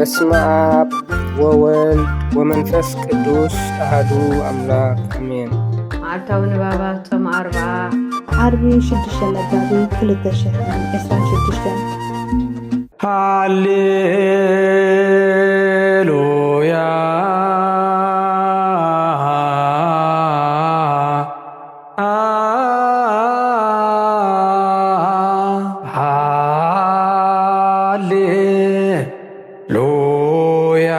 በስመ አብ ወወልድ ወመንፈስ ቅዱስ አሐዱ አምላክ አሜን። ዓርታዊ ንባባት ጾም 40 ዓርቢ 6 መጋቢት 2026 ሃሌሉያ ሃሌሉያ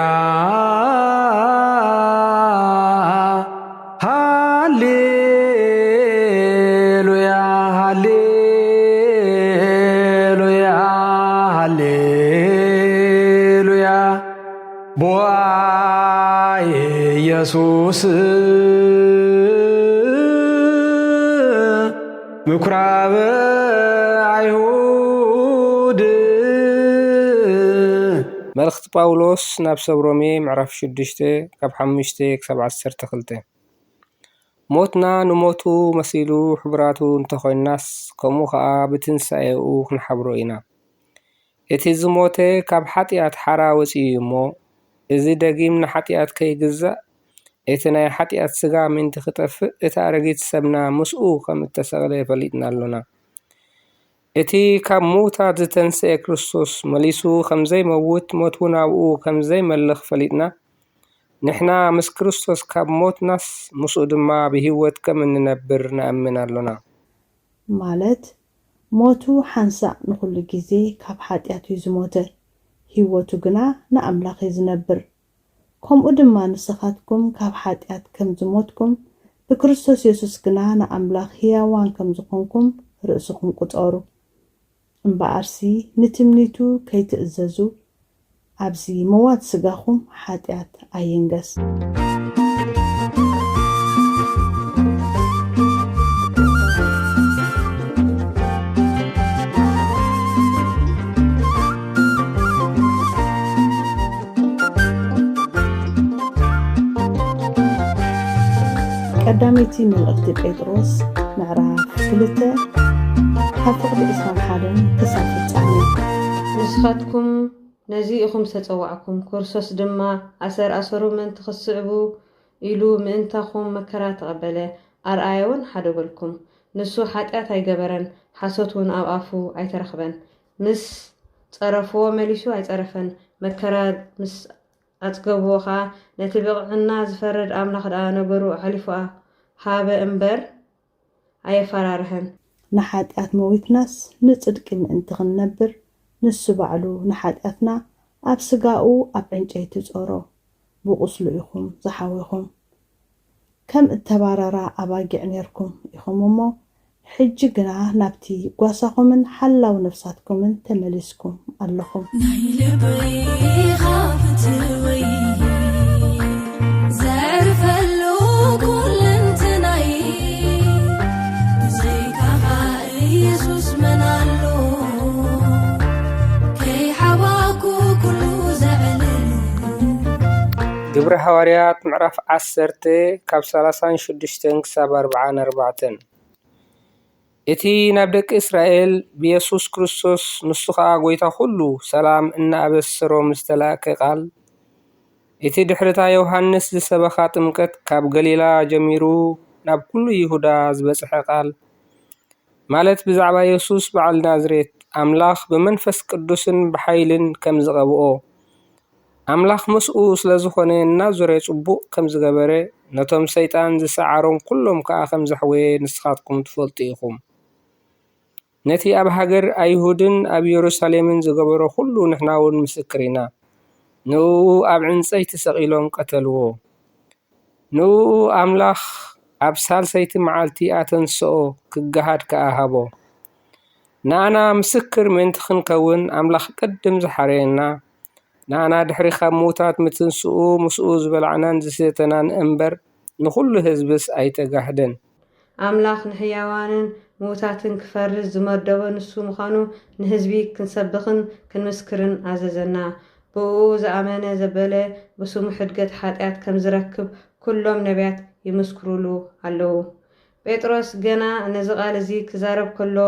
ሃሌሉያ ሃሌሉያ ሃሌሉያ ቦአየ ኢየሱስ ምኵራበ አይሁድ መልእኽቲ ጳውሎስ ናብ ሰብ ሮሜ ምዕራፍ 6 ካብ 5 ክሳብ 12 ሞትና ንሞቱ መሲሉ ሕብራቱ እንተኾይናስ ከምኡ ከዓ ብትንሳኤኡ ክንሓብሮ ኢና። እቲ ዝሞተ ካብ ሓጢኣት ሓራ ወፂኡ እሞ እዚ ደጊም ንሓጢኣት ከይግዛእ እቲ ናይ ሓጢኣት ስጋ ምንቲ ክጠፍእ እቲ ኣረጊት ሰብና ምስኡ ከም እተሰቕለ ፈሊጥና ኣሎና። እቲ ካብ ምውታት ዝተንስአ ክርስቶስ መሊሱ ከምዘይመውት ሞት እውን ኣብኡ ከምዘይመልኽ ፈሊጥና ንሕና ምስ ክርስቶስ ካብ ሞትናስ ምስኡ ድማ ብሂወት ከም እንነብር ንኣምን ኣሎና። ማለት ሞቱ ሓንሳእ ንኩሉ ግዜ ካብ ሓጢኣት እዩ ዝሞተ፣ ሂወቱ ግና ንኣምላኽ እዩ ዝነብር። ከምኡ ድማ ንስኻትኩም ካብ ሓጢኣት ከም ዝሞትኩም ብክርስቶስ ኢየሱስ ግና ንኣምላኽ ህያዋን ከም ዝኾንኩም ርእስኩም ቁጠሩ። እምበኣርሲ ንትምኒቱ ከይትእዘዙ ኣብዚ መዋት ስጋኹም ሓጢኣት ኣይንገስ። ቀዳመይቲ መልእኽቲ ጴጥሮስ ምዕራፍ 2 ካብ ፍቕዲ 21 ክሳብ ፍጻሜ። ንስኻትኩም ነዚ ኢኹም ተፀዋዕኩም፣ ክርስቶስ ድማ ኣሰሩ ምእንቲ ክስዕቡ ኢሉ ምእንታኹም መከራ ተቐበለ፣ ኣርኣያ እውን ሓደገልኩም። ንሱ ሓጢኣት ኣይገበረን፣ ሓሶት እውን ኣብ ኣፉ ኣይተረኽበን። ምስ ፀረፍዎ መሊሱ ኣይፀረፈን፣ መከራ ምስ ኣፅገብዎ ከዓ ነቲ ብቕዕና ዝፈረድ ኣምላኽ ደኣ ነገሩ ሓሊፉ ሃበ እምበር ኣየፈራርሐን። ንሓጢኣት መዊትናስ ንጽድቂ ምእንቲ ክንነብር ንሱ ባዕሉ ንሓጢኣትና ኣብ ስጋኡ ኣብ ዕንጨይቲ ጾሮ ብቁስሉ ኢኹም ዝሓዊኹም። ከም እተባረራ ኣባጊዕ ነርኩም ኢኹም እሞ ሕጂ ግና ናብቲ ጓሳኹምን ሓላው ነፍሳትኩምን ተመሊስኩም ኣለኹም። ናይ ልበይ ኻፍትወይ ዘርፈሉ ኩልንትናይ ብዘይካኻ ኢየሱስ መናሎ ከይሓባኩ ኩሉ ዘዕልል። ግብረ ሐዋርያት ምዕራፍ 10 ካብ 36 ክሳብ 44 እቲ ናብ ደቂ እስራኤል ብኢየሱስ ክርስቶስ ንሱ ከዓ ጎይታ ኩሉ ሰላም እናኣበሰሮም ዝተላእከ ቃል እቲ ድሕርታ ዮሃንስ ዝሰበኻ ጥምቀት ካብ ገሊላ ጀሚሩ ናብ ኩሉ ይሁዳ ዝበፅሐ ቃል ማለት ብዛዕባ ኢየሱስ በዓል ናዝሬት ኣምላኽ ብመንፈስ ቅዱስን ብሓይልን ከም ዝቐብኦ ኣምላኽ ምስኡ ስለ ዝኾነ እናዞረ ጽቡቕ ከም ዝገበረ ነቶም ሰይጣን ዝሰዓሮም ኩሎም ከዓ ከም ዘሕወየ ንስኻትኩም ትፈልጡ ኢኹም። ነቲ ኣብ ሃገር ኣይሁድን ኣብ ኢየሩሳሌምን ዝገበሮ ኩሉ ንሕና እውን ምስክር ኢና። ንኡ ኣብ ዕንፀይቲ ሰቒሎም ቀተልዎ። ንኡ ኣምላኽ ኣብ ሳልሰይቲ መዓልቲ ኣተንስኦ ክገሃድ ከዓ ሃቦ። ንኣና ምስክር ምእንቲ ክንከውን ኣምላኽ ቅድም ዝሓረየና ንኣና ድሕሪ ካብ ምውታት ምትንስኡ ምስኡ ዝበላዕናን ዝሰተናን እምበር ንኩሉ ህዝብስ ኣይተጋህደን። ኣምላኽ ንሕያዋንን ምውታትን ክፈርዝ ዝመደቦ ንሱ ምዃኑ ንህዝቢ ክንሰብኽን ክንምስክርን ኣዘዘና። ብኡ ዝኣመነ ዘበለ ብስሙ ሕድገት ሓጢኣት ከም ዝረክብ ኩሎም ነቢያት ይምስክሩሉ ኣለዉ። ጴጥሮስ ገና ነዚ ቃል እዚ ክዛረብ ከሎ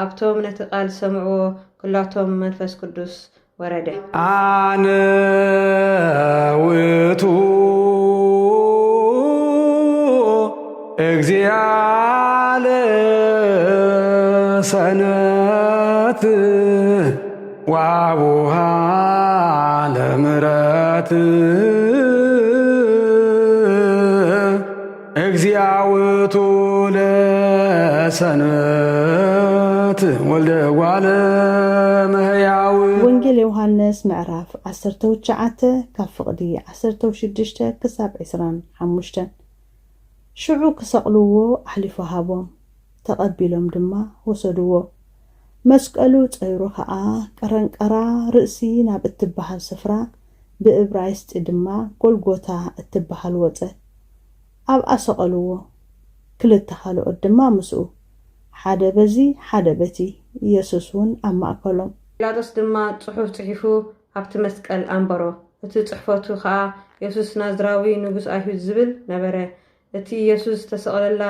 ኣብቶም ነቲ ቃል ሰምዕዎ ኩላቶም መንፈስ ቅዱስ ወረደ። አነ ውእቱ እግዚአ ለሰንበት ወአቡሃ ለምሕረት እግዚአ ውእቱ ለሰንበት ወልደ እጓለ እመሕያው። ወንጌል ዮሐንስ ምዕራፍ 19 ካብ ፍቕዲ 16 ክሳብ 25 ሽዑ ክሰቕልዎ ኣሕሊፉ ሃቦም ተቐቢሎም ድማ ወሰድዎ። መስቀሉ ፀይሩ ከዓ ቀረንቀራ ርእሲ ናብ እትበሃል ስፍራ ብዕብራይስጥ ድማ ጎልጎታ እትበሃል ወፀ። ኣብ ኣሰቐልዎ ክልተ ካልኦት ድማ ምስኡ ሓደ በዚ ሓደ በቲ ኢየሱስ እውን ኣብ ማእከሎም። ጲላጦስ ድማ ጽሑፍ ጽሒፉ ኣብቲ መስቀል ኣንበሮ። እቲ ጽሕፈቱ ከዓ ኢየሱስ ናዝራዊ ንጉስ ኣይሁድ ዝብል ነበረ። እቲ ኢየሱስ ተሰቕለላ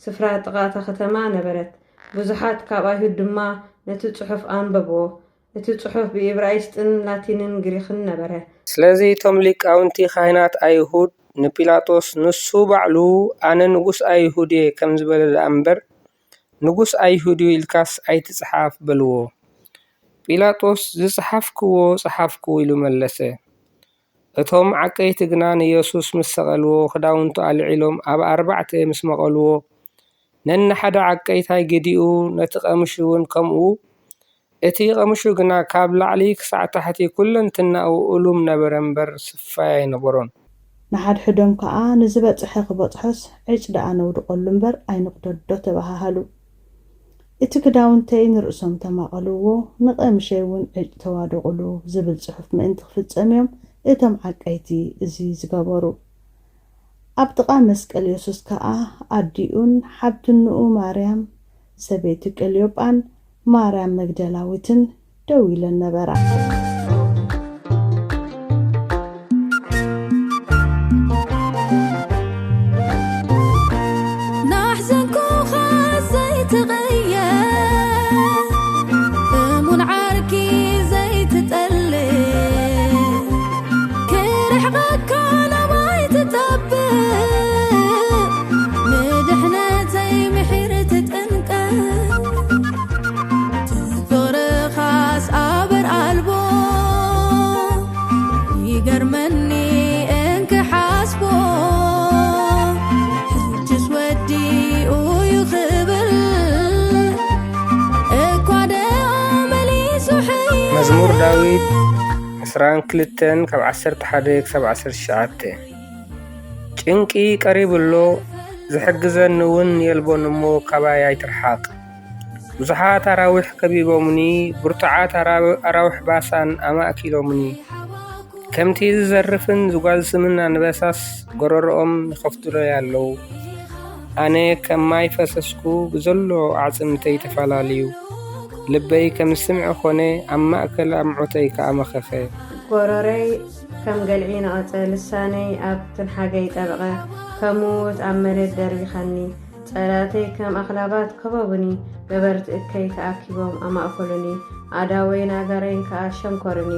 ስፍራ ጥቓታ ከተማ ነበረት። ብዙሓት ካብ ኣይሁድ ድማ ነቲ ጽሑፍ ኣንበብዎ። እቲ ጽሑፍ ብዕብራይስጥን ላቲንን ግሪክን ነበረ። ስለዚ እቶም ሊቃውንቲ ካህናት ኣይሁድ ንጲላጦስ ንሱ ባዕሉ ኣነ ንጉስ ኣይሁድ እየ ከም ዝበለ እምበር ንጉስ ኣይሁድ ኢልካስ ኣይትጽሓፍ በልዎ። ጲላጦስ ዝጽሓፍክዎ ጸሓፍክዎ ኢሉ መለሰ። እቶም ዓቀይቲ ግና ንኢየሱስ ምስ ሰቐልዎ ክዳውንቱ ኣልዒሎም ኣብ 4 ምስ መቐልዎ ነንሓደ ዓቀይታይ ገዲኡ ነቲ ቀምሹ እውን ከምኡ። እቲ ቀምሹ ግና ካብ ላዕሊ ክሳዕ ታሕቲ ኩለንትናኡ እሉም ነበረ እምበር ስፋይ ኣይነበሮን። ንሓድሕዶም ከዓ ንዝበፅሐ ክበፅሖስ ዕጭ ደኣ ነውድቐሉ እምበር ኣይንቕደዶ ተባሃሃሉ። እቲ ክዳውንተይ ንርእሶም ተማቐልዎ ንቐምሸይ እውን ዕጭ ተዋደቑሉ ዝብል ጽሑፍ ምእንቲ ክፍጸም እዮም እቶም ዓቀይቲ እዚ ዝገበሩ። ኣብ ጥቓ መስቀል ኢየሱስ ከዓ ኣዲኡን ሓብትንኡ ማርያም ሰበይቲ ቀልዮጳን ማርያም መግደላዊትን ደው ኢለን ነበራ። መዝሙር ዳዊት 22 ካብ 11 ክሳብ 19 ጭንቂ ቀሪብሎ ዝሕግዘኒ እውን የልቦን እሞ ካባይ ኣይትርሓቅ። ብዙሓት ኣራዊሕ ከቢቦምኒ ብርቱዓት ኣራዊሕ ባሳን ኣማእኪሎምኒ። ከምቲ ዝዘርፍን ዝጓዝምን ኣንበሳስ ጎረሮኦም ይኸፍትሎይ ኣለዉ። ኣነ ከም ማይ ፈሰስኩ ብዘሎ ኣዕጽምተይ ተፈላለዩ። ልበይ ከም ስምዕ ኾነ ኣብ ማእከል ኣምዖተይ ከዓ መኸፈ። ጎረረይ ከም ገልዒ ነቐፀ፣ ልሳነይ ኣብ ትንሓገይ ጠበቐ። ከምኡት ኣብ መሬት ደርቢኸኒ፣ ጸላተይ ከም ኣኽላባት ከበቡኒ። ገበርቲ እከይ ተኣኪቦም ኣማእከሉኒ፣ ኣዳወይን ኣጋረይን ከዓ ሸንኰርኒ።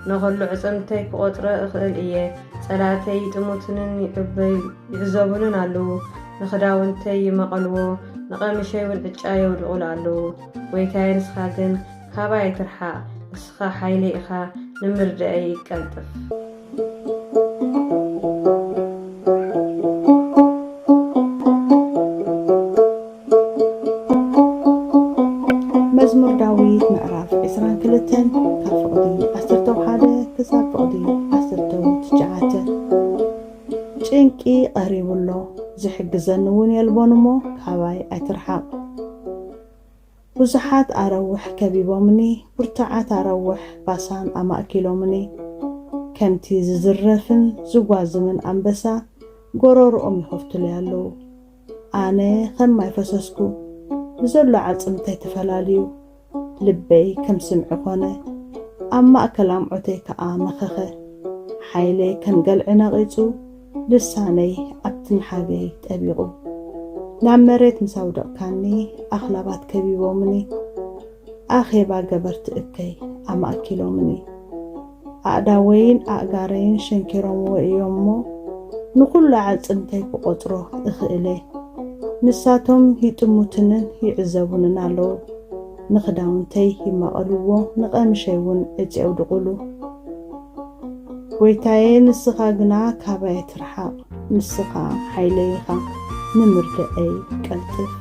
ንኹሉ ዕጽምተይ ክቖጥሮ እኽእል እየ። ጸላተይ ጥሙትንን ይዕዘቡንን ኣለዉ። ንኽዳውንተይ ይመቐልዎ፣ ንቐምሸይ እውን ዕጫ የውድቑሉ ኣለዉ። ጎይታየ ንስኻ ግን ካባይ ኣይትርሓቕ፣ ንስኻ ሓይለይ ኢኻ፣ ንምርድአይ ይቀልጥፍ። መዝሙር ዳዊት ምዕራፍ 22 ካብ ፍቕዲ 11 ክሳብ ፍቕዲ 19 ጭንቂ ቀሪቡሎ ዝሕግዘኒ እውን የልቦን እሞ ካባይ ኣይትርሓቕ። ብዙሓት ኣረውሕ ከቢቦምኒ፣ ብርቱዓት ኣረውሕ ባሳን ኣማእኪሎምኒ። ከምቲ ዝዝረፍን ዝጓዝምን ኣንበሳ ጎረሮኦም ይኸፍትሉይ ኣለዉ። ኣነ ከም ማይ ፈሰስኩ ብዘሎ ዓጽምተይ ተፈላለዩ። ልበይ ከም ስምዒ ኾነ ኣብ ማእከል ኣምዖተይ ከዓ መኸኸ። ሓይለይ ከም ገልዒ ነቒጹ፣ ልሳነይ ኣብ ትንሓገይ ጠቢቑ። ናብ መሬት ምስ ኣውደቕካኒ ኣኽላባት ከቢቦምኒ። ኣኼባ ገበርቲ እከይ ኣማእኪሎምኒ ኣእዳወይን ኣእጋረይን ሸንኪሮምዎ እዮሞ ንኩሉ ዓጽምተይ ክቆጥሮ እኽእለ ንሳቶም ይጥሙትንን ይዕዘቡንን ኣለዉ ንኽዳውንተይ ይመቐልዎ ንቐምሸይ እውን እጨውድቑሉ ጎይታዬ ንስኻ ግና ካባይ ትርሓቕ ንስኻ ሓይለይኻ ንምርድአይ ቀልጥፍ